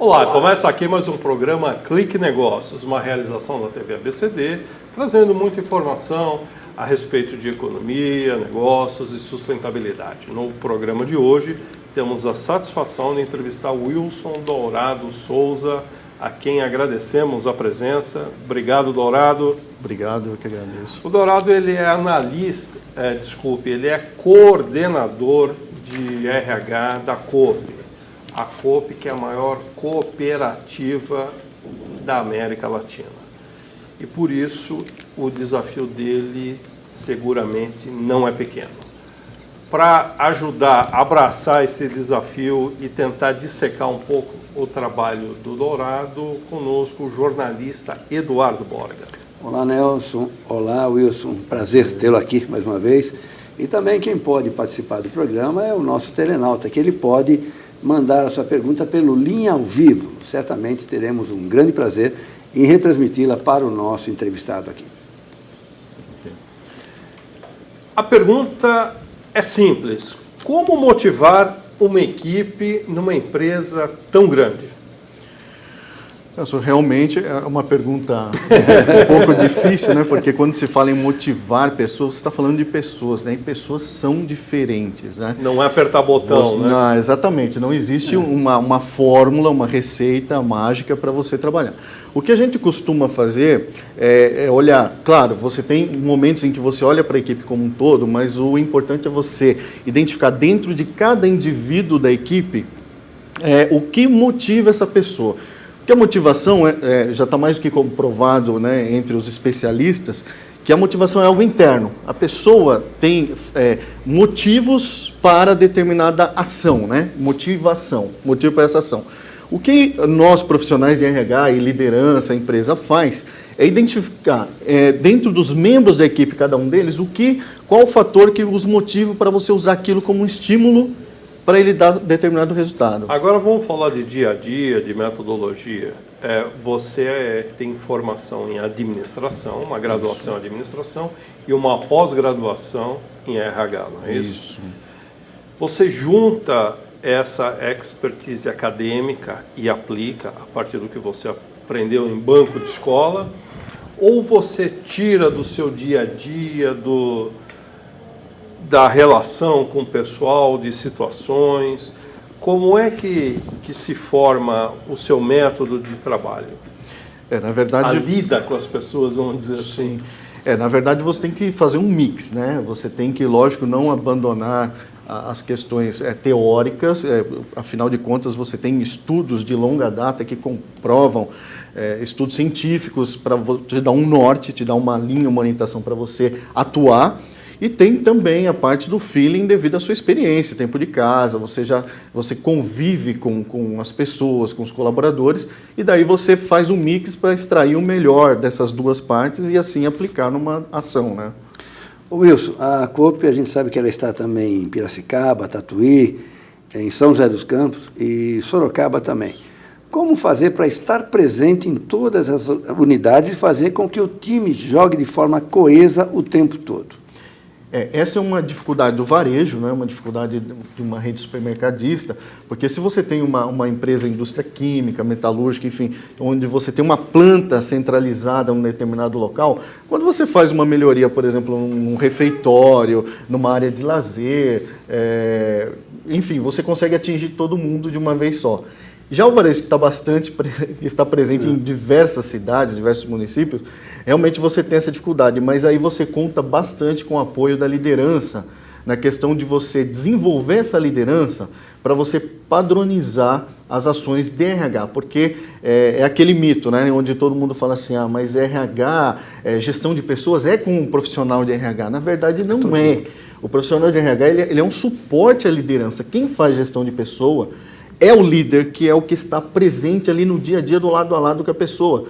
Olá, começa aqui mais um programa Clique Negócios, uma realização da TV ABCD, trazendo muita informação a respeito de economia, negócios e sustentabilidade. No programa de hoje, temos a satisfação de entrevistar Wilson Dourado Souza, a quem agradecemos a presença. Obrigado, Dourado. Obrigado, eu que agradeço. O Dourado, ele é analista, ele é coordenador de RH da Coop. A Coop, que é a maior cooperativa da América Latina. E por isso, o desafio dele seguramente não é pequeno. Para ajudar a abraçar esse desafio e tentar dissecar um pouco o trabalho do Dourado, conosco o jornalista Eduardo Borga. Olá, Nelson. Olá, Wilson. Prazer tê-lo aqui mais uma vez. E também quem pode participar do programa é o nosso telenauta, que ele pode mandar a sua pergunta pelo Linha ao Vivo. Certamente teremos um grande prazer em retransmiti-la para o nosso entrevistado aqui. A pergunta é simples. Como motivar uma equipe numa empresa tão grande? Isso realmente é uma pergunta um pouco difícil, né? Porque quando se fala em motivar pessoas, você está falando de pessoas, né? E pessoas são diferentes, né? Não é apertar botão, né? Não, exatamente. Não existe uma fórmula, uma receita mágica para você trabalhar. O que a gente costuma fazer é olhar, claro, você tem momentos em que você olha para a equipe como um todo, mas o importante é você identificar dentro de cada indivíduo da equipe o que motiva essa pessoa. Porque a motivação já está mais do que comprovado, né, entre os especialistas, que a motivação é algo interno. A pessoa tem motivos para determinada ação, né? Motivo para essa ação. O que nós, profissionais de RH e liderança, a empresa faz, é identificar dentro dos membros da equipe, cada um deles, qual o fator que os motiva para você usar aquilo como um estímulo para ele dar determinado resultado. Agora vamos falar de dia a dia, de metodologia. Você tem formação em administração, uma graduação em administração e uma pós-graduação em RH, não é isso? Isso. Você junta essa expertise acadêmica e aplica a partir do que você aprendeu em banco de escola, ou você tira do seu dia a dia, da relação com o pessoal, de situações? Como é que se forma o seu método de trabalho? Na verdade, a lida com as pessoas, vamos dizer assim. Na verdade, você tem que fazer um mix, né? Você tem que, lógico, não abandonar as questões teóricas, afinal de contas, você tem estudos de longa data que comprovam, estudos científicos para te dar um norte, te dar uma linha, uma orientação para você atuar. E tem também a parte do feeling devido à sua experiência, tempo de casa, você convive com as pessoas, com os colaboradores, e daí você faz um mix para extrair o melhor dessas duas partes e assim aplicar numa ação, né? Wilson, a Coop, a gente sabe que ela está também em Piracicaba, Tatuí, em São José dos Campos e Sorocaba também. Como fazer para estar presente em todas as unidades e fazer com que o time jogue de forma coesa o tempo todo? Essa é uma dificuldade do varejo, né? Uma dificuldade de uma rede supermercadista, porque se você tem uma empresa, indústria química, metalúrgica, enfim, onde você tem uma planta centralizada em um determinado local, quando você faz uma melhoria, por exemplo, num refeitório, numa área de lazer, enfim, você consegue atingir todo mundo de uma vez só. Já o varejo que está presente em diversas cidades, diversos municípios, realmente você tem essa dificuldade, mas aí você conta bastante com o apoio da liderança, na questão de você desenvolver essa liderança para você padronizar as ações de RH, porque é aquele mito, né, onde todo mundo fala assim, mas RH, gestão de pessoas é com um profissional de RH. Na verdade, não é. O profissional de RH ele é um suporte à liderança. Quem faz gestão de pessoa é o líder, que é o que está presente ali no dia a dia, do lado a lado com a pessoa.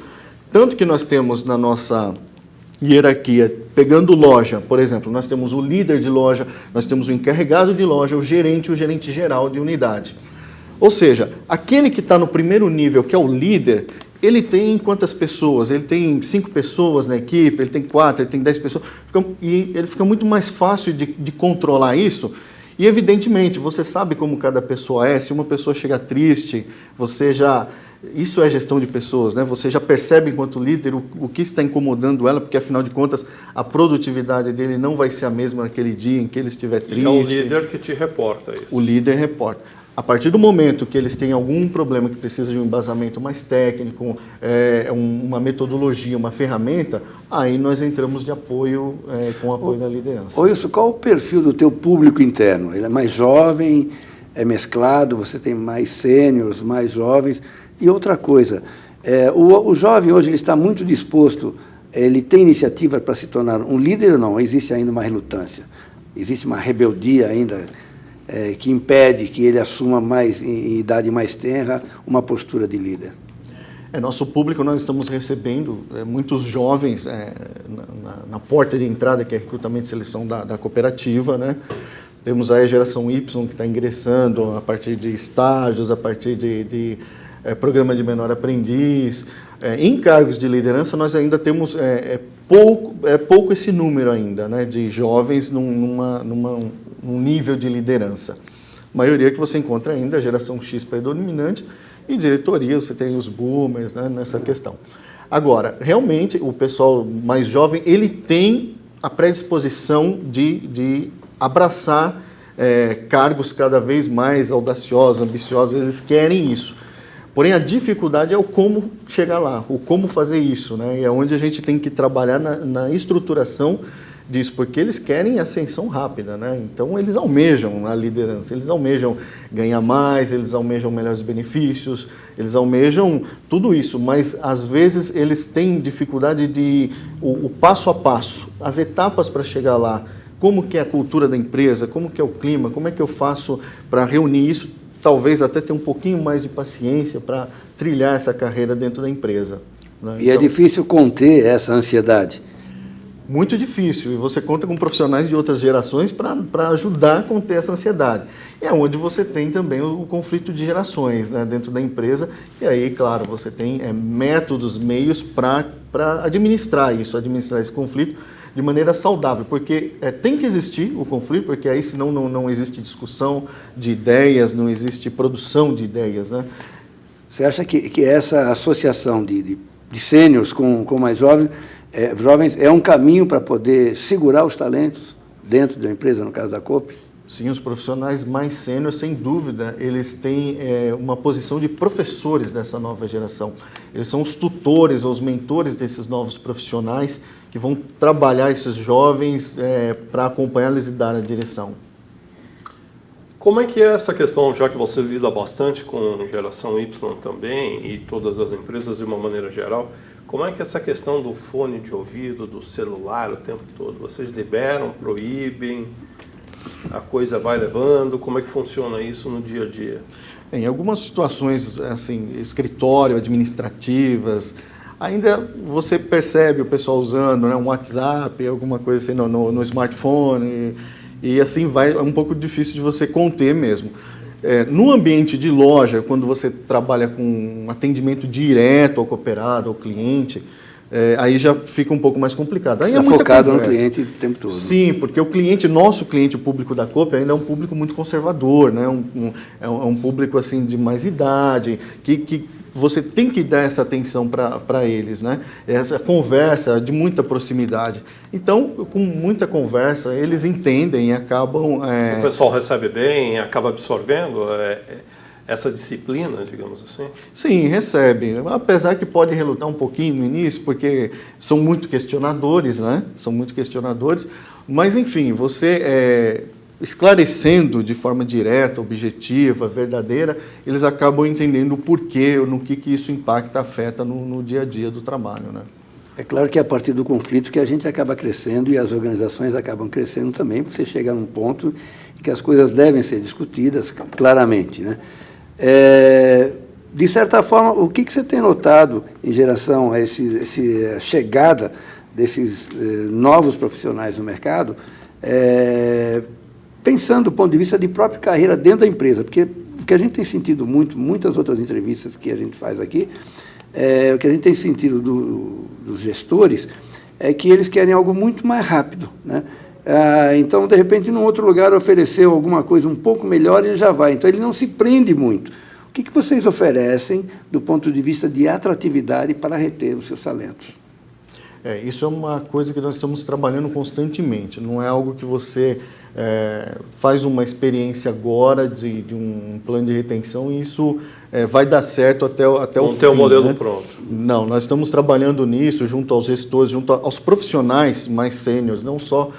Tanto que nós temos na nossa hierarquia, pegando loja, por exemplo, nós temos o líder de loja, nós temos o encarregado de loja, o gerente geral de unidade. Ou seja, aquele que está no primeiro nível, que é o líder, ele tem quantas pessoas? Ele tem 5 pessoas na equipe, ele tem 4, ele tem 10 pessoas, e ele fica muito mais fácil de controlar isso. E evidentemente, você sabe como cada pessoa é, se uma pessoa chega triste, você já... Isso é gestão de pessoas, né? Você já percebe enquanto líder o que está incomodando ela, porque afinal de contas a produtividade dele não vai ser a mesma naquele dia em que ele estiver triste. E é o líder que te reporta isso. O líder reporta. A partir do momento que eles têm algum problema que precisa de um embasamento mais técnico, uma metodologia, uma ferramenta, aí nós entramos de apoio, com o apoio da liderança. Ô Wilson, qual o perfil do teu público interno? Ele é mais jovem, é mesclado, você tem mais sêniores, mais jovens? E outra coisa, o jovem hoje ele está muito disposto, ele tem iniciativa para se tornar um líder ou não? Existe ainda uma relutância? Existe uma rebeldia ainda que impede que ele assuma mais, em idade mais tenra, uma postura de líder? Nosso público, nós estamos recebendo muitos jovens na porta de entrada, que é recrutamento e seleção da cooperativa, né? Temos aí a geração Y que está ingressando a partir de estágios, a partir de programa de menor aprendiz. Em cargos de liderança, nós ainda temos pouco esse número ainda, né, de jovens num nível de liderança. A maioria que você encontra ainda é a geração X predominante, e diretoria, você tem os boomers, né, nessa questão. Agora, realmente, o pessoal mais jovem, ele tem a predisposição de abraçar cargos cada vez mais audaciosos, ambiciosos, eles querem isso. Porém, a dificuldade é o como chegar lá, o como fazer isso, né? E é onde a gente tem que trabalhar na estruturação disso, porque eles querem ascensão rápida, né? Então, eles almejam a liderança, eles almejam ganhar mais, eles almejam melhores benefícios, eles almejam tudo isso, mas, às vezes, eles têm dificuldade o passo a passo, as etapas para chegar lá, como que é a cultura da empresa, como que é o clima, como é que eu faço para reunir isso, talvez até ter um pouquinho mais de paciência para trilhar essa carreira dentro da empresa, né? E é difícil conter essa ansiedade? Muito difícil, e você conta com profissionais de outras gerações para ajudar a conter essa ansiedade. E é onde você tem também o conflito de gerações, né, dentro da empresa, e aí, claro, você tem métodos, meios para administrar esse conflito de maneira saudável, porque tem que existir o conflito, porque aí senão não existe discussão de ideias, não existe produção de ideias, né? Você acha que essa associação de sêniores com mais jovens é um caminho para poder segurar os talentos dentro da empresa, no caso da Coop? Sim, os profissionais mais sêniores, sem dúvida, eles têm uma posição de professores dessa nova geração. Eles são os tutores, os mentores desses novos profissionais que vão trabalhar esses jovens para acompanhá-los e dar a direção. Como é que é essa questão, já que você lida bastante com geração Y também e todas as empresas de uma maneira geral, como é que é essa questão do fone de ouvido, do celular o tempo todo? Vocês liberam, proíbem, a coisa vai levando? Como é que funciona isso no dia a dia? Em algumas situações, assim, escritório, administrativas, ainda você percebe o pessoal usando, né, um WhatsApp, alguma coisa assim no smartphone, e assim vai, é um pouco difícil de você conter mesmo. No ambiente de loja, quando você trabalha com um atendimento direto ao cooperado, ao cliente, aí já fica um pouco mais complicado. Aí você é focado no cliente o tempo todo. Sim, porque nosso cliente, o público da Coop, ainda é um público muito conservador, né? É um público assim, de mais idade, que você tem que dar essa atenção para eles, né? Essa conversa de muita proximidade. Então, com muita conversa, eles entendem e acabam... O pessoal recebe bem, acaba absorvendo essa disciplina, digamos assim? Sim, recebe. Apesar que pode relutar um pouquinho no início, porque são muito questionadores, né? São muito questionadores. Mas, enfim, você... esclarecendo de forma direta, objetiva, verdadeira, eles acabam entendendo o porquê, no que isso impacta, afeta no dia a dia do trabalho, né? É claro que é a partir do conflito que a gente acaba crescendo e as organizações acabam crescendo também, porque você chega num ponto em que as coisas devem ser discutidas claramente, né? De certa forma, o que você tem notado em geração a essa chegada desses novos profissionais no mercado, pensando do ponto de vista de própria carreira dentro da empresa, porque o que a gente tem sentido muitas outras entrevistas que a gente faz aqui, o que a gente tem sentido dos gestores é que eles querem algo muito mais rápido, né? Então, de repente, num outro lugar ofereceu alguma coisa um pouco melhor e ele já vai. Então, ele não se prende muito. O que vocês oferecem do ponto de vista de atratividade para reter os seus talentos? Isso é uma coisa que nós estamos trabalhando constantemente. Não é algo que você faz uma experiência agora de um plano de retenção e isso vai dar certo até o fim. Não tem um modelo, né? Pronto. Não, nós estamos trabalhando nisso junto aos gestores, junto aos profissionais mais sêniores, não só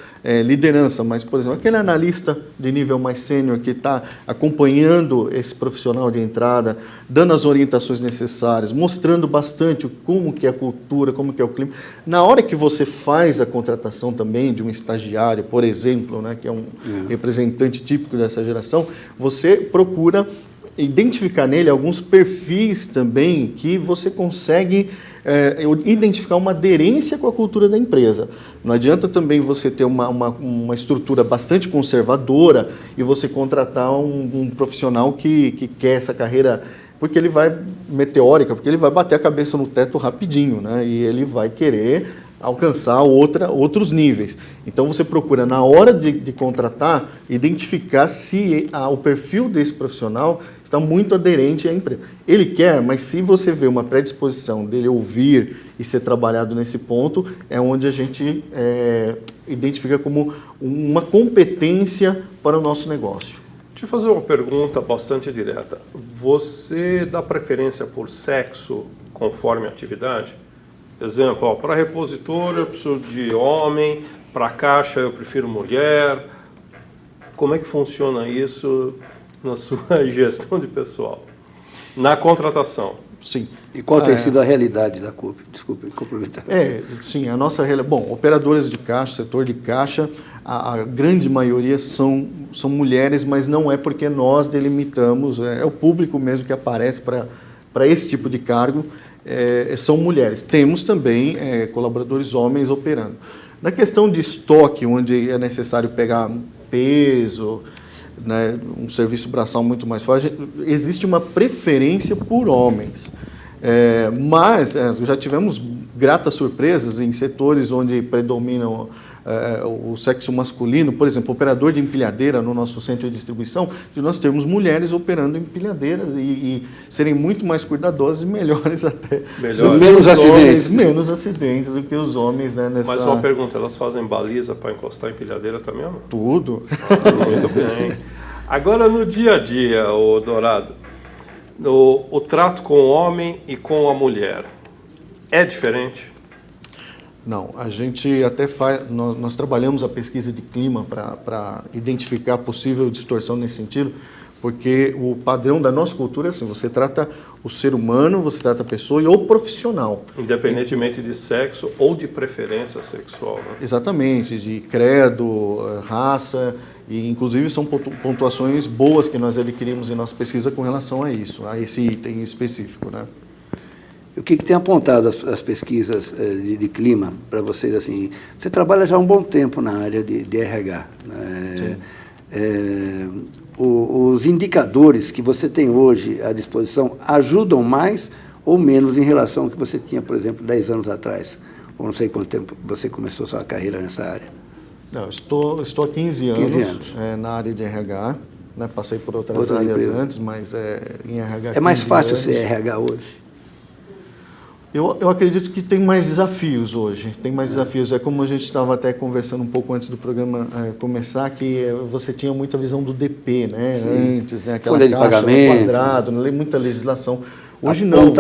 liderança, mas, por exemplo, aquele analista de nível mais sênior que está acompanhando esse profissional de entrada, dando as orientações necessárias, mostrando bastante como que é a cultura, como que é o clima. Na hora que você faz a contratação também de um estagiário, por exemplo, né, que é um representante típico dessa geração, você procura identificar nele alguns perfis também que você consegue identificar uma aderência com a cultura da empresa. Não adianta também você ter uma estrutura bastante conservadora e você contratar um profissional que quer essa carreira, porque ele vai meteórica, porque ele vai bater a cabeça no teto rapidinho, né? E ele vai querer alcançar outros níveis. Então você procura, na hora de contratar, identificar se o perfil desse profissional está muito aderente à empresa. Ele quer, mas se você vê uma predisposição dele ouvir e ser trabalhado nesse ponto, é onde a gente identifica como uma competência para o nosso negócio. Deixa eu fazer uma pergunta bastante direta. Você dá preferência por sexo conforme a atividade? Exemplo, para repositor eu preciso de homem, para caixa eu prefiro mulher. Como é que funciona isso na sua gestão de pessoal? Na contratação? Sim. E qual tem sido a realidade da CUP? Desculpe, complementar. Sim, a nossa realidade... Bom, operadoras de caixa, setor de caixa, a grande maioria são mulheres, mas não é porque nós delimitamos, é o público mesmo que aparece para esse tipo de cargo, são mulheres. Temos também colaboradores homens operando. Na questão de estoque, onde é necessário pegar peso, né, um serviço braçal muito mais forte, existe uma preferência por homens. Mas já tivemos gratas surpresas em setores onde predominam o sexo masculino, por exemplo, operador de empilhadeira no nosso centro de distribuição, de nós termos mulheres operando empilhadeiras e serem muito mais cuidadosas e melhores até. Menos acidentes do que os homens, né? Mas uma pergunta, elas fazem baliza para encostar a empilhadeira também ou não? Tudo. Muito bem. Agora, no dia a dia, Dourado, o trato com o homem e com a mulher é diferente? Não, a gente até faz, nós trabalhamos a pesquisa de clima para identificar possível distorção nesse sentido, porque o padrão da nossa cultura é assim, você trata o ser humano, você trata a pessoa e o profissional. Independentemente de sexo ou de preferência sexual, né? Exatamente, de credo, raça, e inclusive são pontuações boas que nós adquirimos em nossa pesquisa com relação a isso, a esse item específico, né? O que tem apontado as pesquisas de clima para vocês? Assim, você trabalha já há um bom tempo na área de RH. Né? Os indicadores que você tem hoje à disposição ajudam mais ou menos em relação ao que você tinha, por exemplo, 10 anos atrás? Ou não sei quanto tempo você começou sua carreira nessa área? Não, estou há 15 anos. Na área de RH. Né? Passei por outras áreas antes, mas em RH. É mais fácil ser RH hoje? Eu acredito que tem mais desafios hoje, tem mais desafios. É como a gente estava até conversando um pouco antes do programa começar, que você tinha muita visão do DP, né? Sim. Antes, né? Aquela folha de pagamento, quadrado, muita legislação. Hoje não,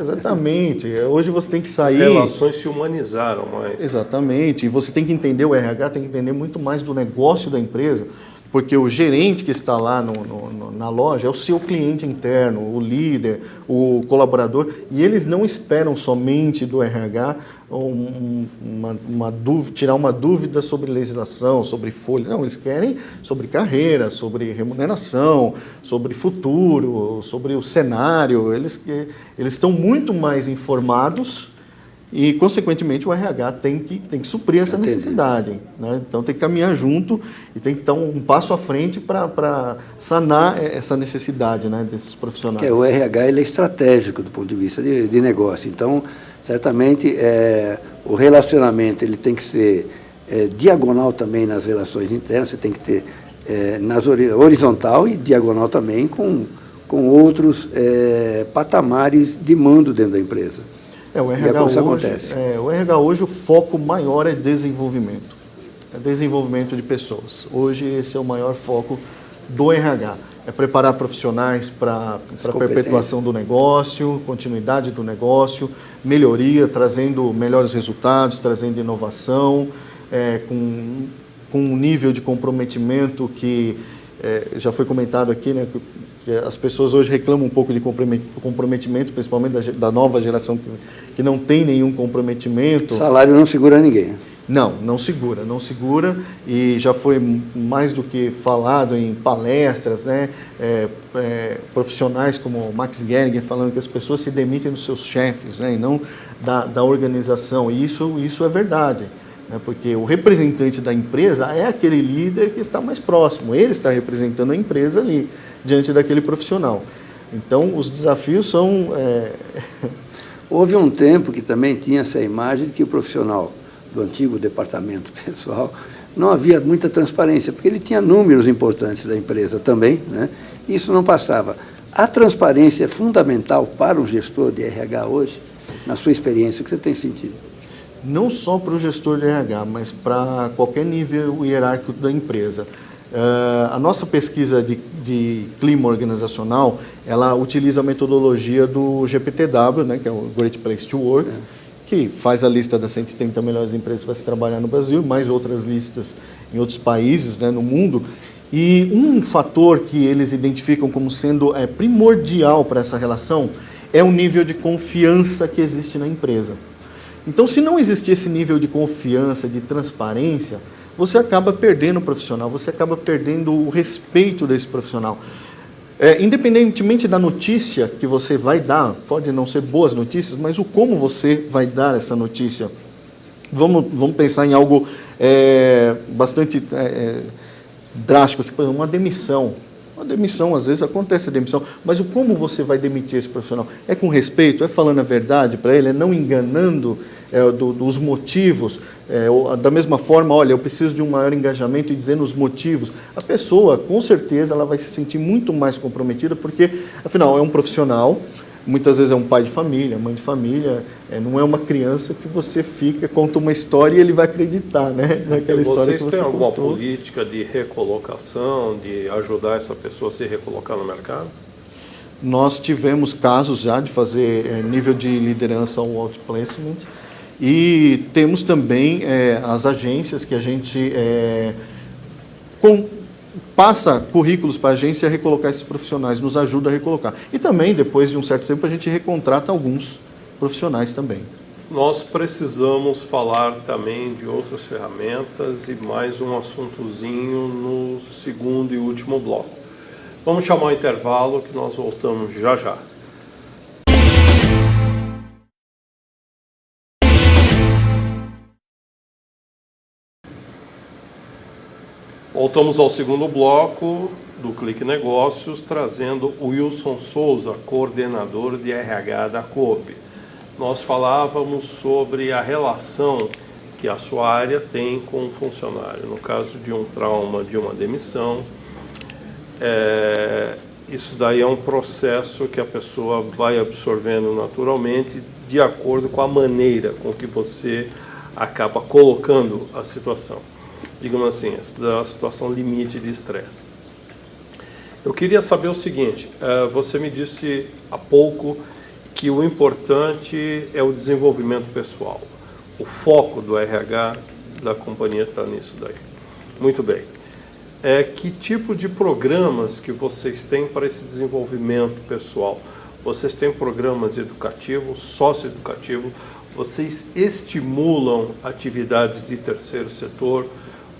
exatamente. Hoje você tem que sair... As relações se humanizaram mais. Exatamente, e você tem que entender o RH, tem que entender muito mais do negócio da empresa, porque o gerente que está lá na loja é o seu cliente interno, o líder, o colaborador, e eles não esperam somente do RH tirar uma dúvida sobre legislação, sobre folha. Não, eles querem sobre carreira, sobre remuneração, sobre futuro, sobre o cenário. Eles estão muito mais informados. E, consequentemente, o RH tem que suprir essa necessidade. Né? Então, tem que caminhar junto e tem que dar um passo à frente para sanar essa necessidade, né, desses profissionais. O RH ele é estratégico do ponto de vista de negócio. Então, certamente, o relacionamento ele tem que ser diagonal também nas relações internas, você tem que ter horizontal e diagonal também com outros patamares de mando dentro da empresa. O RH hoje, o foco maior é desenvolvimento. É desenvolvimento de pessoas. Hoje esse é o maior foco do RH. É preparar profissionais para a perpetuação do negócio, continuidade do negócio, melhoria, trazendo melhores resultados, trazendo inovação, com um nível de comprometimento que já foi comentado aqui, né, que as pessoas hoje reclamam um pouco de comprometimento, principalmente da nova geração que não tem nenhum comprometimento. O salário não segura ninguém. Não segura, e já foi mais do que falado em palestras, né? Profissionais como Max Gehringer falando que as pessoas se demitem dos seus chefes, né? E não da organização, e isso é verdade, né? Porque o representante da empresa é aquele líder que está mais próximo, ele está representando a empresa ali, diante daquele profissional. Então, os desafios são... Houve um tempo que também tinha essa imagem de que o profissional do antigo departamento pessoal, não havia muita transparência, porque ele tinha números importantes da empresa também, né? Isso não passava. A transparência é fundamental para um gestor de RH hoje, na sua experiência, o que você tem sentido? Não só para o gestor de RH, mas para qualquer nível hierárquico da empresa. A nossa pesquisa de clima organizacional, ela utiliza a metodologia do GPTW, né, que é o Great Place to Work, que faz a lista das 130 melhores empresas para se trabalhar no Brasil, mais outras listas em outros países, né, no mundo. E um fator que eles identificam como sendo primordial para essa relação é o nível de confiança que existe na empresa. Então, se não existir esse nível de confiança, de transparência, você acaba perdendo o profissional, você acaba perdendo o respeito desse profissional. Independentemente da notícia que você vai dar, pode não ser boas notícias, mas o como você vai dar essa notícia. Vamos pensar em algo bastante drástico, tipo uma demissão. Uma demissão, às vezes acontece a demissão, mas o como você vai demitir esse profissional? É com respeito? É falando a verdade para ele? É não enganando dos motivos? Da mesma forma, olha, eu preciso de um maior engajamento e dizendo os motivos. A pessoa, com certeza, ela vai se sentir muito mais comprometida, porque, afinal, é um profissional, muitas vezes é um pai de família, mãe de família, não é uma criança que você conta uma história e ele vai acreditar, né, naquela história que você contou. Vocês têm alguma política de recolocação, de ajudar essa pessoa a se recolocar no mercado? Nós tivemos casos já de fazer nível de liderança ao outplacement, e temos também as agências que a gente passa currículos para a agência a recolocar esses profissionais, nos ajuda a recolocar. E também, depois de um certo tempo, a gente recontrata alguns profissionais também. Nós precisamos falar também de outras ferramentas e mais um assuntozinho no segundo e último bloco. Vamos chamar o intervalo que nós voltamos já já. Voltamos ao segundo bloco do Clique Negócios, trazendo o Wilson Souza, coordenador de RH da Coop. Nós falávamos sobre a relação que a sua área tem com o funcionário. No caso de um trauma, de uma demissão, isso daí é um processo que a pessoa vai absorvendo naturalmente de acordo com a maneira com que você acaba colocando a situação. Digamos assim, a situação limite de estresse. Eu queria saber o seguinte, você me disse há pouco que o importante é o desenvolvimento pessoal. O foco do RH da companhia está nisso daí. Muito bem. Que tipo de programas que vocês têm para esse desenvolvimento pessoal? Vocês têm programas educativos, socioeducativos? Vocês estimulam atividades de terceiro setor?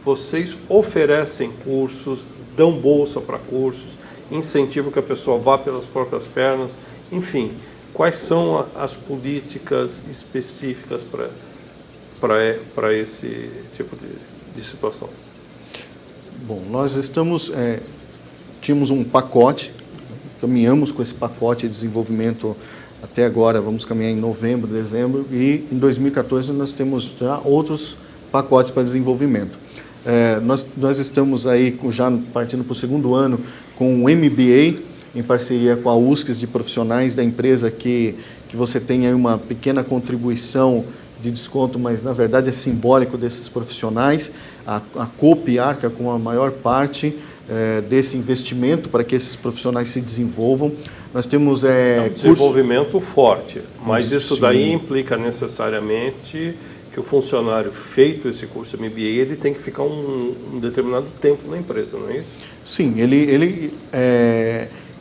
Vocês oferecem cursos, dão bolsa para cursos, incentivam que a pessoa vá pelas próprias pernas, enfim, quais são as políticas específicas para esse tipo de situação? Bom, nós tínhamos um pacote, caminhamos com esse pacote de desenvolvimento até agora, vamos caminhar em novembro, dezembro, e em 2014 nós temos já outros pacotes para desenvolvimento. Nós estamos aí já partindo para o 2º ano com um MBA, em parceria com a USCS de profissionais da empresa, que você tem aí uma pequena contribuição de desconto, mas na verdade é simbólico desses profissionais. A COPE arca com a maior parte desse investimento para que esses profissionais se desenvolvam. Nós temos um desenvolvimento forte, mas isso daí implica necessariamente que o funcionário feito esse curso MBA, ele tem que ficar um determinado tempo na empresa, não é isso? Sim,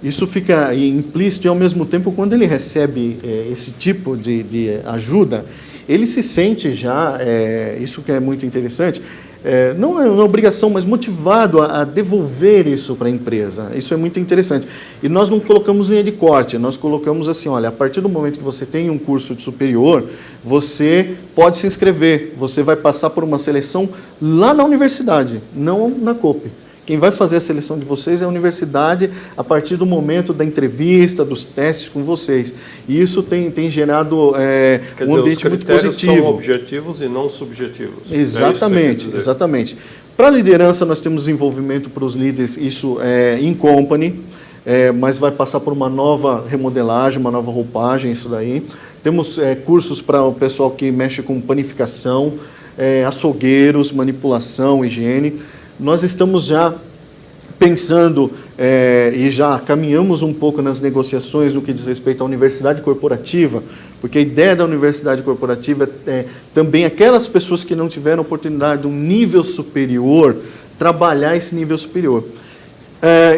isso fica implícito e, ao mesmo tempo, quando ele recebe esse tipo de ajuda, ele se sente já, isso que é muito interessante, não é uma obrigação, mas motivado a devolver isso para a empresa. Isso é muito interessante. E nós não colocamos linha de corte, nós colocamos assim, olha, a partir do momento que você tem um curso de superior, você pode se inscrever, você vai passar por uma seleção lá na universidade, não na COPE. Quem vai fazer a seleção de vocês é a universidade a partir do momento da entrevista, dos testes com vocês. E isso tem gerado um ambiente muito positivo. Os critérios são objetivos e não subjetivos. Exatamente, exatamente. Para a liderança, nós temos desenvolvimento para os líderes, isso é in company, mas vai passar por uma nova remodelagem, uma nova roupagem, isso daí. Temos cursos para o pessoal que mexe com panificação, açougueiros, manipulação, higiene. Nós estamos já pensando e já caminhamos um pouco nas negociações no que diz respeito à universidade corporativa, porque a ideia da universidade corporativa é também aquelas pessoas que não tiveram oportunidade de um nível superior, trabalhar esse nível superior.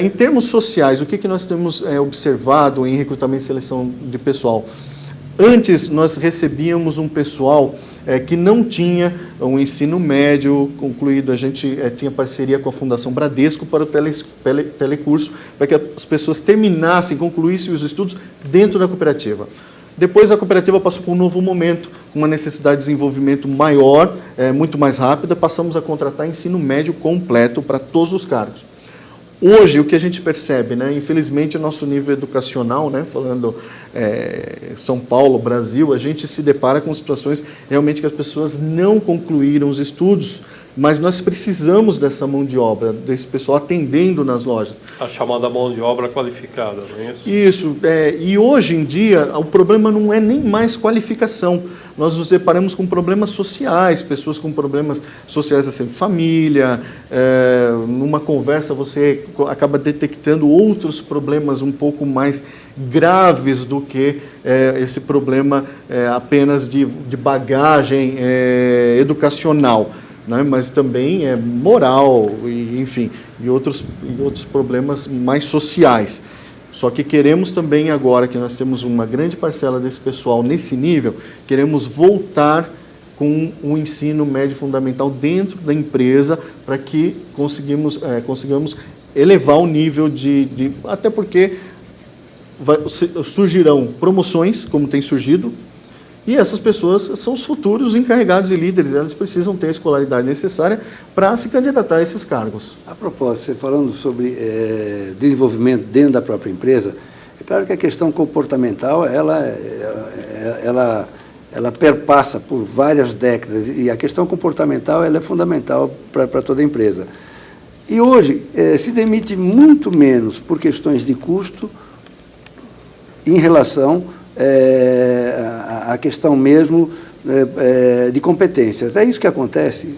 Em termos sociais, o que nós temos observado em recrutamento e seleção de pessoal? Antes, nós recebíamos um pessoal que não tinha um ensino médio concluído. A gente tinha parceria com a Fundação Bradesco para o telecurso, para que as pessoas terminassem, concluíssem os estudos dentro da cooperativa. Depois, a cooperativa passou por um novo momento, uma necessidade de desenvolvimento maior, muito mais rápida, passamos a contratar ensino médio completo para todos os cargos. Hoje, o que a gente percebe, né, infelizmente, o nosso nível educacional, né, falando São Paulo, Brasil, a gente se depara com situações realmente que as pessoas não concluíram os estudos, mas nós precisamos dessa mão de obra, desse pessoal atendendo nas lojas. A chamada mão de obra qualificada, não é isso? Isso, e hoje em dia o problema não é nem mais qualificação. Nós nos deparamos com problemas sociais, pessoas com problemas sociais, assim, família, numa conversa você acaba detectando outros problemas um pouco mais graves do que esse problema apenas de bagagem educacional, né? Mas também moral, e, enfim, e outros problemas mais sociais. Só que queremos também, agora que nós temos uma grande parcela desse pessoal nesse nível, queremos voltar com o ensino médio fundamental dentro da empresa para que consigamos elevar o nível até porque surgirão promoções, como tem surgido, e essas pessoas são os futuros encarregados e líderes, elas precisam ter a escolaridade necessária para se candidatar a esses cargos. A propósito, você falando sobre desenvolvimento dentro da própria empresa, é claro que a questão comportamental, ela perpassa por várias décadas, e a questão comportamental ela é fundamental para toda a empresa. E hoje se demite muito menos por questões de custo em relação a questão mesmo de competências. É isso que acontece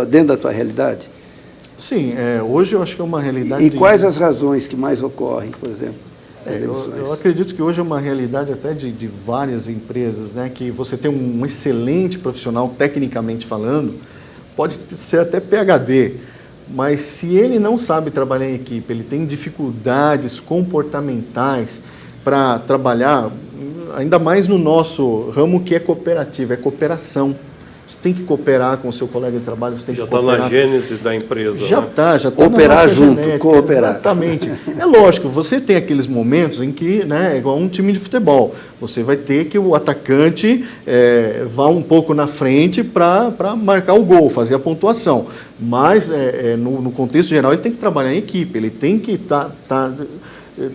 dentro da tua realidade? Sim, hoje eu acho que é uma realidade... E quais as razões que mais ocorrem, por exemplo? Eu acredito que hoje é uma realidade até de várias empresas, né, que você tem um excelente profissional, tecnicamente falando, pode ser até PhD, mas se ele não sabe trabalhar em equipe, ele tem dificuldades comportamentais para trabalhar, ainda mais no nosso ramo que é cooperativo, é cooperação. Você tem que cooperar com o seu colega de trabalho, você tem que cooperar. Já está na gênese da empresa. Já está, já está. Cooperar junto, cooperar. Exatamente. É lógico, você tem aqueles momentos em que, né, é igual um time de futebol, você vai ter que o atacante vá um pouco na frente para marcar o gol, fazer a pontuação. Mas, no contexto geral, ele tem que trabalhar em equipe, ele tem que estar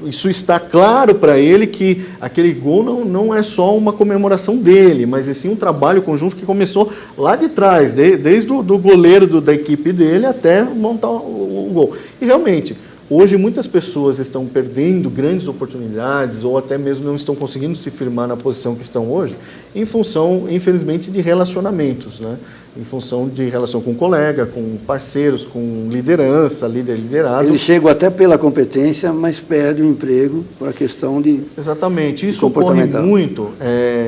isso está claro para ele que aquele gol não é só uma comemoração dele, mas sim um trabalho conjunto que começou lá de trás, desde do goleiro da equipe dele até montar o gol. E realmente, hoje muitas pessoas estão perdendo grandes oportunidades ou até mesmo não estão conseguindo se firmar na posição que estão hoje em função, infelizmente, de relacionamentos, né? Em função de relação com colega, com parceiros, com liderança, liderado. Eles chegam até pela competência, mas perdem o emprego por a questão de... Exatamente. Isso ocorre muito,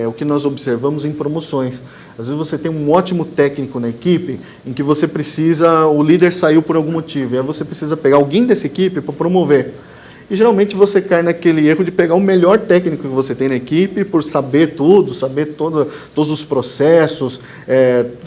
o que nós observamos em promoções. Às vezes você tem um ótimo técnico na equipe em que você precisa, o líder saiu por algum motivo, e aí você precisa pegar alguém dessa equipe para promover. E geralmente você cai naquele erro de pegar o melhor técnico que você tem na equipe por saber tudo, todos os processos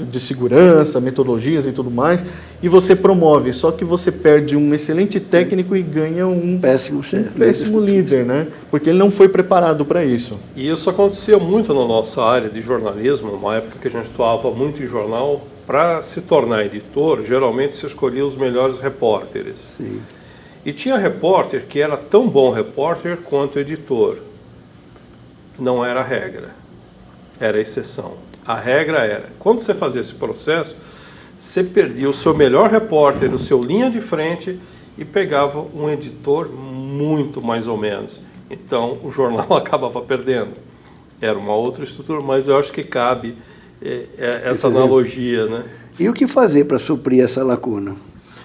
de segurança, metodologias e tudo mais, e você promove. Só que você perde um excelente técnico e ganha um péssimo chefe, péssimo líder, né? Porque ele não foi preparado para isso. E isso acontecia muito na nossa área de jornalismo, uma época que a gente atuava muito em jornal. Para se tornar editor, geralmente se escolhia os melhores repórteres. Sim. E tinha repórter que era tão bom repórter quanto editor. Não era a regra, era a exceção. A regra era, quando você fazia esse processo, você perdia o seu melhor repórter, o seu linha de frente e pegava um editor muito mais ou menos. Então o jornal acabava perdendo. Era uma outra estrutura, mas eu acho que cabe essa analogia, né? E o que fazer para suprir essa lacuna?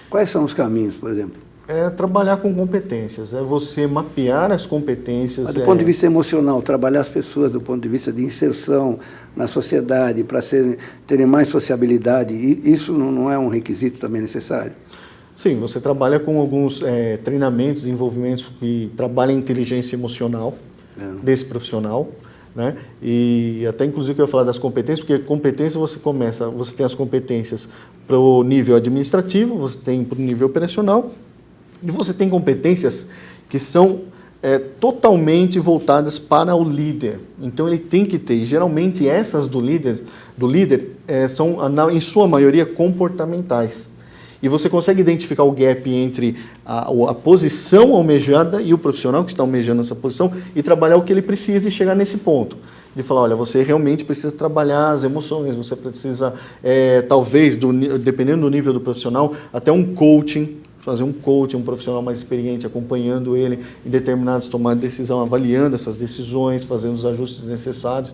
Quais são os caminhos, por exemplo? É trabalhar com competências, é você mapear as competências. Mas do ponto de vista emocional, trabalhar as pessoas do ponto de vista de inserção na sociedade, para terem mais sociabilidade, isso não é um requisito também necessário? Sim, você trabalha com alguns treinamentos, envolvimentos que trabalham a inteligência emocional desse profissional, né? E até inclusive eu ia falar das competências, porque competência você tem as competências para o nível administrativo, você tem para o nível operacional, e você tem competências que são totalmente voltadas para o líder. Então ele tem que ter, e geralmente essas do líder são, em sua maioria, comportamentais. E você consegue identificar o gap entre a posição almejada e o profissional que está almejando essa posição e trabalhar o que ele precisa e chegar nesse ponto. De falar, olha, você realmente precisa trabalhar as emoções, você precisa, talvez, dependendo do nível do profissional, até um coaching, fazer um coaching, um profissional mais experiente, acompanhando ele em determinadas tomadas de decisão, avaliando essas decisões, fazendo os ajustes necessários.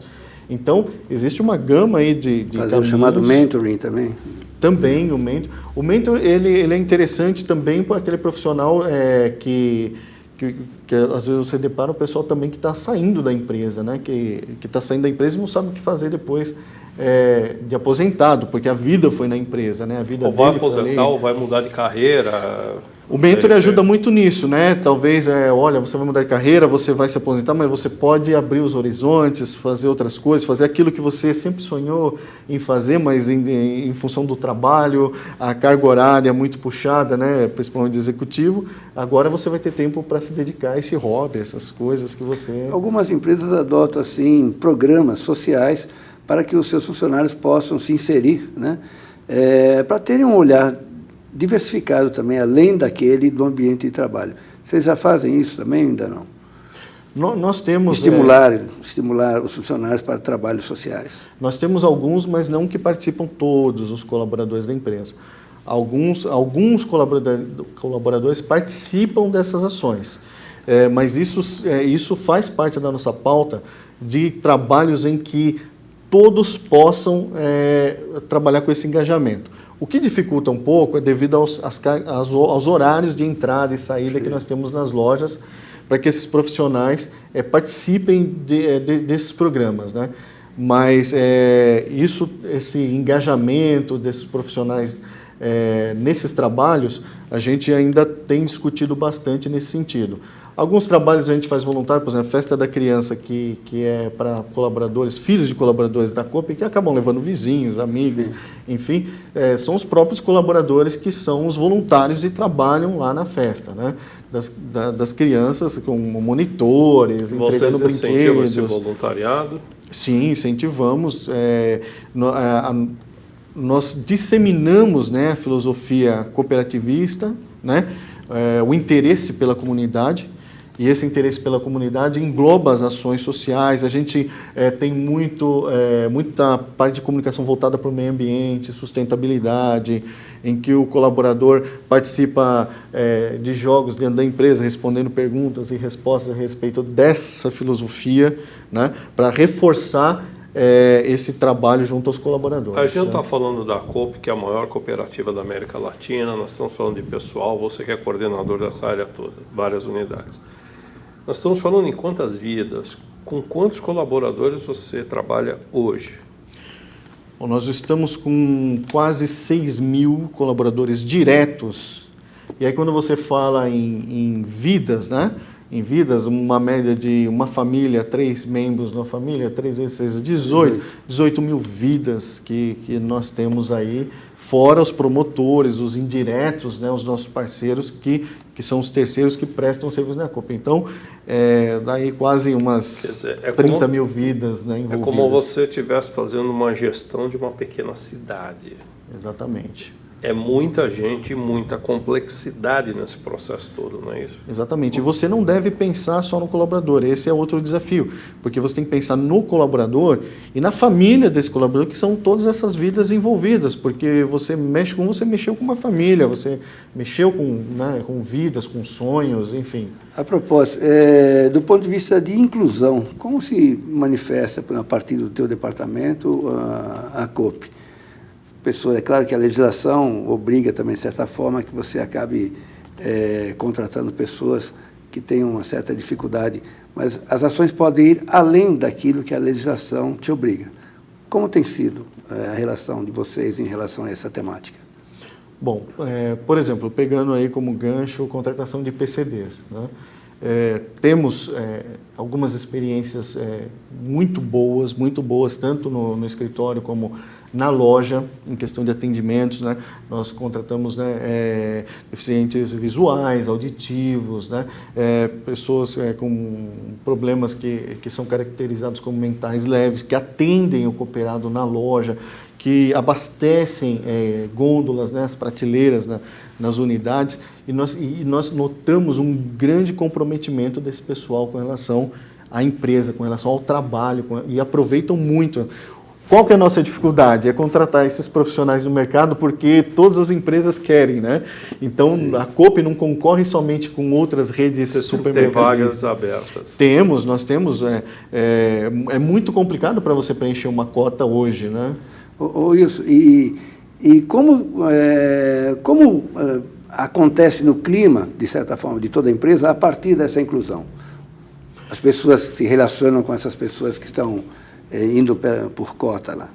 Então, existe uma gama aí de fazer o chamado mentoring também. Também, o mentor ele é interessante também para aquele profissional que às vezes você depara o pessoal também que está saindo da empresa, né? Que está saindo da empresa e não sabe o que fazer depois de aposentado, porque a vida foi na empresa, né? A vida ou vai aposentar ou vai mudar de carreira. O mentor ajuda muito nisso, né? Talvez, olha, você vai mudar de carreira, você vai se aposentar, mas você pode abrir os horizontes, fazer outras coisas, fazer aquilo que você sempre sonhou em fazer, mas em função do trabalho, a carga horária é muito puxada, né? Principalmente de executivo, agora você vai ter tempo para se dedicar a esse hobby, essas coisas que você... Algumas empresas adotam, assim, programas sociais para que os seus funcionários possam se inserir, né? Para terem um olhar diversificado também, além daquele do ambiente de trabalho. Vocês já fazem isso também ou ainda não? Nós temos... Estimular os funcionários para trabalhos sociais. Nós temos alguns, mas não que participam todos os colaboradores da empresa. Alguns colaboradores participam dessas ações, mas isso faz parte da nossa pauta de trabalhos em que todos possam trabalhar com esse engajamento. O que dificulta um pouco é devido aos horários de entrada e saída que nós temos nas lojas, para que esses profissionais participem desses programas, né? Mas esse engajamento desses profissionais nesses trabalhos, a gente ainda tem discutido bastante nesse sentido. Alguns trabalhos a gente faz voluntário, por exemplo, a Festa da Criança, que é para colaboradores, filhos de colaboradores da Coop, que acabam levando vizinhos, amigos, enfim, são os próprios colaboradores que são os voluntários e trabalham lá na festa, né? Das crianças com monitores, entregando brinquedos. Vocês incentivam esse voluntariado? Sim, incentivamos. Nós disseminamos, né, a filosofia cooperativista, né, o interesse pela comunidade. e esse interesse pela comunidade engloba as ações sociais. A gente tem muita parte de comunicação voltada para o meio ambiente, sustentabilidade, em que o colaborador participa de jogos dentro da empresa, respondendo perguntas e respostas a respeito dessa filosofia, né, para reforçar esse trabalho junto aos colaboradores. A gente está falando da COP, que é a maior cooperativa da América Latina, nós estamos falando de pessoal, você que é coordenador dessa área toda, várias unidades. Nós estamos falando em quantas vidas, com quantos colaboradores você trabalha hoje? Bom, nós estamos com quase 6.000 colaboradores diretos. E aí quando você fala em vidas, né? Em vidas, uma média de uma família, 3 membros na família, 3 vezes 6, 18 mil vidas que nós temos aí, fora os promotores, os indiretos, né, os nossos parceiros, que são os terceiros que prestam serviço na COP. Então, daí quase umas 30 mil vidas, né, envolvidas. É como você estivesse fazendo uma gestão de uma pequena cidade. Exatamente. É muita gente e muita complexidade nesse processo todo, não é isso? Exatamente. E você não deve pensar só no colaborador, esse é outro desafio, porque você tem que pensar no colaborador e na família desse colaborador, que são todas essas vidas envolvidas, porque você mexeu com uma família, você mexeu com vidas, com sonhos, enfim. A propósito, do ponto de vista de inclusão, como se manifesta a partir do teu departamento a COP? Pessoas, é claro que a legislação obriga também, de certa forma, que você acabe contratando pessoas que tenham uma certa dificuldade, mas as ações podem ir além daquilo que a legislação te obriga. Como tem sido a relação de vocês em relação a essa temática? Bom, por exemplo, pegando aí como gancho contratação de PCDs, né? Temos algumas experiências muito boas, tanto no escritório como na loja, em questão de atendimentos, né? Nós contratamos, né, deficientes visuais, auditivos, né? Pessoas com problemas que são caracterizados como mentais leves, que atendem o cooperado na loja, que abastecem gôndolas, né, as prateleiras nas unidades, e nós notamos um grande comprometimento desse pessoal com relação à empresa, com relação ao trabalho, e aproveitam muito. Qual que é a nossa dificuldade? É contratar esses profissionais no mercado, porque todas as empresas querem, né? Então, a COP não concorre somente com outras redes supermercados. Tem vagas abertas. Nós temos. É muito complicado para você preencher uma cota hoje, né? Isso. E como acontece no clima, de certa forma, de toda a empresa, a partir dessa inclusão? As pessoas se relacionam com essas pessoas que estão indo por cota lá.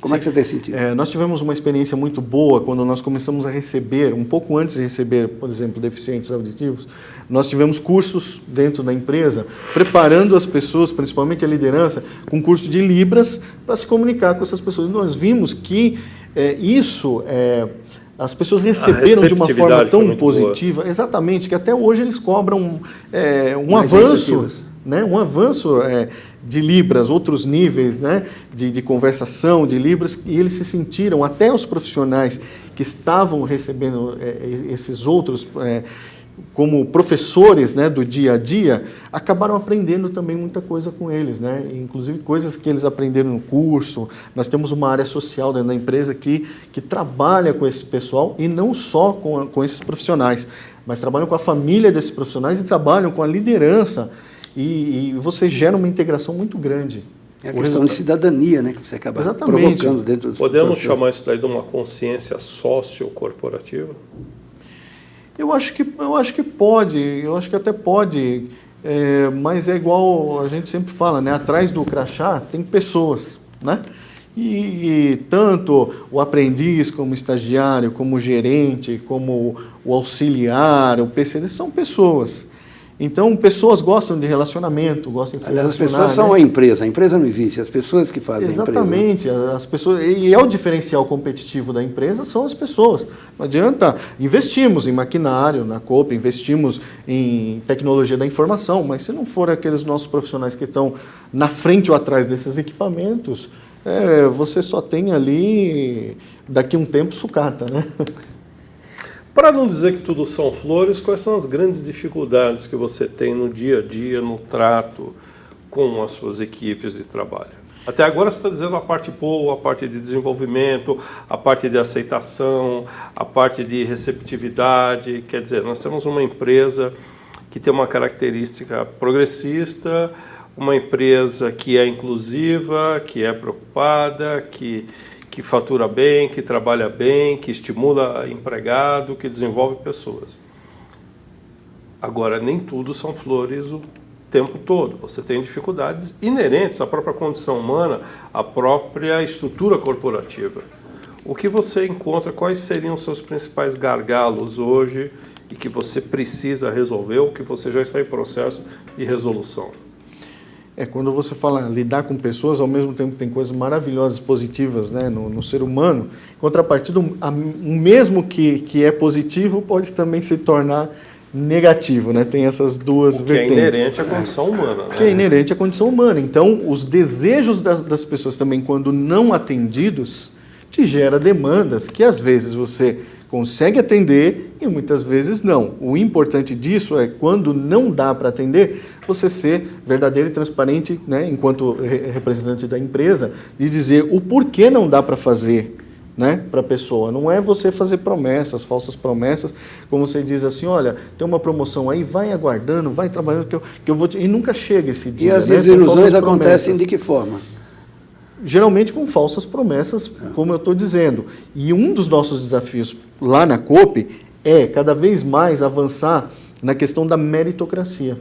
Como é que você tem sentido? Nós tivemos uma experiência muito boa quando nós começamos a receber, um pouco antes de receber, por exemplo, deficientes auditivos, nós tivemos cursos dentro da empresa, preparando as pessoas, principalmente a liderança, com curso de Libras, para se comunicar com essas pessoas. E nós vimos que as pessoas receberam de uma forma tão positiva, exatamente, que até hoje eles cobram um avanço, né, de Libras, outros níveis, né, de conversação de Libras, e eles se sentiram, até os profissionais que estavam recebendo esses outros como professores, né, do dia a dia, acabaram aprendendo também muita coisa com eles, né, inclusive coisas que eles aprenderam no curso. Nós temos uma área social dentro da empresa que trabalha com esse pessoal, e não só com esses profissionais, mas trabalham com a família desses profissionais e trabalham com a liderança, e você gera uma integração muito grande. É a questão de cidadania, né, que você acaba provocando dentro do... Podemos chamar isso daí de uma consciência sociocorporativa? Eu acho que pode, eu acho que até pode, mas é igual a gente sempre fala, né? Atrás do crachá tem pessoas, né? E tanto o aprendiz, como o estagiário, como o gerente, como o auxiliar, o PCD, são pessoas. Então, pessoas gostam de relacionamento, gostam de se relacionar. As pessoas são a empresa não existe, as pessoas que fazem a empresa. Exatamente, as pessoas, e é o diferencial competitivo da empresa, são as pessoas. Não adianta, investimos em maquinário na COP, investimos em tecnologia da informação, mas se não for aqueles nossos profissionais que estão na frente ou atrás desses equipamentos, você só tem ali, daqui a um tempo, sucata, né? Para não dizer que tudo são flores, quais são as grandes dificuldades que você tem no dia a dia, no trato com as suas equipes de trabalho? Até agora você está dizendo a parte boa, a parte de desenvolvimento, a parte de aceitação, a parte de receptividade. Quer dizer, nós temos uma empresa que tem uma característica progressista, uma empresa que é inclusiva, que é preocupada, que fatura bem, que trabalha bem, que estimula empregado, que desenvolve pessoas. Agora, nem tudo são flores o tempo todo. Você tem dificuldades inerentes à própria condição humana, à própria estrutura corporativa. O que você encontra, quais seriam os seus principais gargalos hoje e que você precisa resolver ou que você já está em processo de resolução? Quando você fala lidar com pessoas, ao mesmo tempo tem coisas maravilhosas, positivas, né, no ser humano, em contrapartida, o mesmo que é positivo pode também se tornar negativo, né? Tem essas duas vertentes. Que é inerente à condição humana. Né? Que é inerente à condição humana. Então, os desejos das pessoas também, quando não atendidos, te gera demandas que às vezes você consegue atender e muitas vezes não. O importante disso é, quando não dá para atender, você ser verdadeiro e transparente, né, enquanto representante da empresa, de dizer o porquê não dá para fazer, né, para a pessoa. Não é você fazer promessas, falsas promessas, como você diz assim, olha, tem uma promoção aí, vai aguardando, vai trabalhando, que eu vou... E nunca chega esse dia. E as né? desilusões acontecem de que forma? Geralmente com falsas promessas, como eu estou dizendo. E um dos nossos desafios lá na Coop é cada vez mais avançar na questão da meritocracia.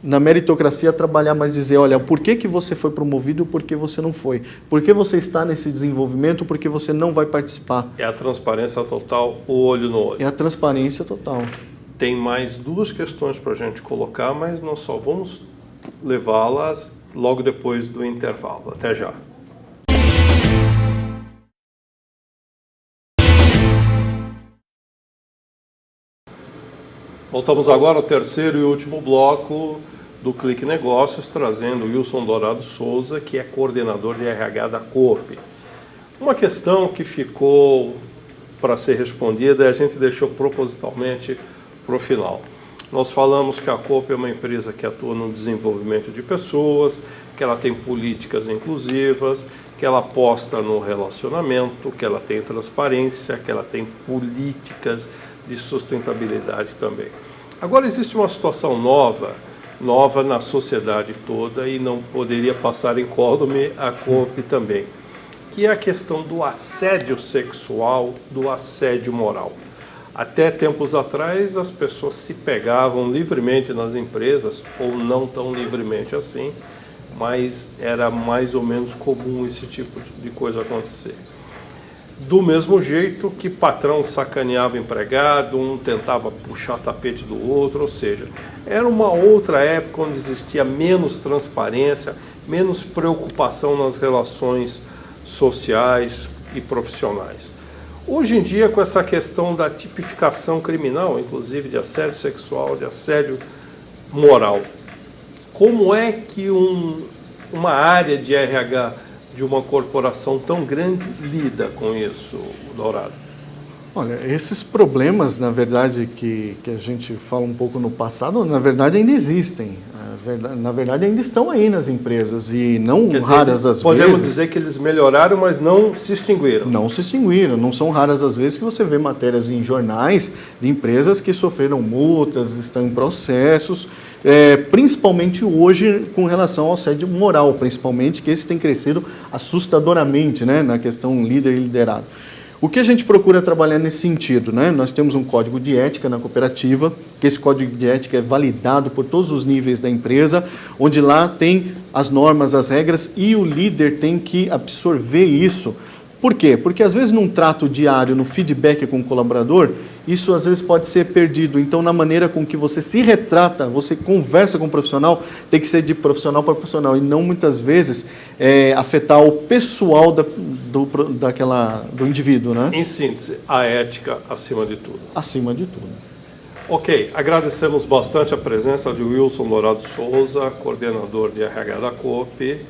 Na meritocracia, trabalhar mais, dizer, olha, por que você foi promovido, por que você não foi? Por que você está nesse desenvolvimento, por que você não vai participar? É a transparência total, o olho no olho. É a transparência total. Tem mais duas questões para a gente colocar, mas nós só vamos levá-las logo depois do intervalo. Até já. Voltamos agora ao terceiro e último bloco do Clique Negócios, trazendo o Wilson Dourado Souza, que é coordenador de RH da Coop. Uma questão que ficou para ser respondida e a gente deixou propositalmente para o final. Nós falamos que a Coop é uma empresa que atua no desenvolvimento de pessoas, que ela tem políticas inclusivas, que ela aposta no relacionamento, que ela tem transparência, que ela tem políticas de sustentabilidade também. Agora existe uma situação nova na sociedade toda e não poderia passar incólume a Coop também, que é a questão do assédio sexual, do assédio moral. Até tempos atrás, as pessoas se pegavam livremente nas empresas, ou não tão livremente assim, mas era mais ou menos comum esse tipo de coisa acontecer. Do mesmo jeito que patrão sacaneava empregado, um tentava puxar tapete do outro, ou seja, era uma outra época onde existia menos transparência, menos preocupação nas relações sociais e profissionais. Hoje em dia, com essa questão da tipificação criminal, inclusive de assédio sexual, de assédio moral, como é que uma área de RH de uma corporação tão grande lida com isso, Dourado? Olha, esses problemas, na verdade, que a gente fala um pouco no passado, na verdade ainda existem. Na verdade ainda estão aí nas empresas e não raras as vezes... Podemos dizer que eles melhoraram, mas não se extinguiram. Não se extinguiram. Não são raras as vezes que você vê matérias em jornais de empresas que sofreram multas, estão em processos, principalmente hoje com relação ao assédio moral, principalmente, que esse tem crescido assustadoramente, né, na questão líder e liderado. O que a gente procura trabalhar nesse sentido, né? Nós temos um código de ética na cooperativa, que esse código de ética é validado por todos os níveis da empresa, onde lá tem as normas, as regras, e o líder tem que absorver isso. Por quê? Porque às vezes num trato diário, no feedback com o colaborador, isso às vezes pode ser perdido. Então, na maneira com que você se retrata, você conversa com o profissional, tem que ser de profissional para profissional e não muitas vezes afetar o pessoal do indivíduo, né? Em síntese, a ética acima de tudo. Acima de tudo. Ok, agradecemos bastante a presença de Wilson Dourado Souza, coordenador de RH da Coop,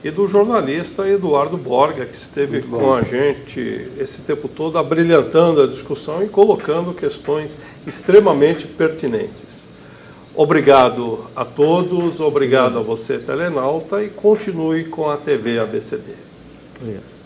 e do jornalista Eduardo Borga, que esteve com a gente esse tempo todo, abrilhantando a discussão e colocando questões extremamente pertinentes. Obrigado a todos, obrigado a você, telenauta, e continue com a TV ABCD. Obrigado.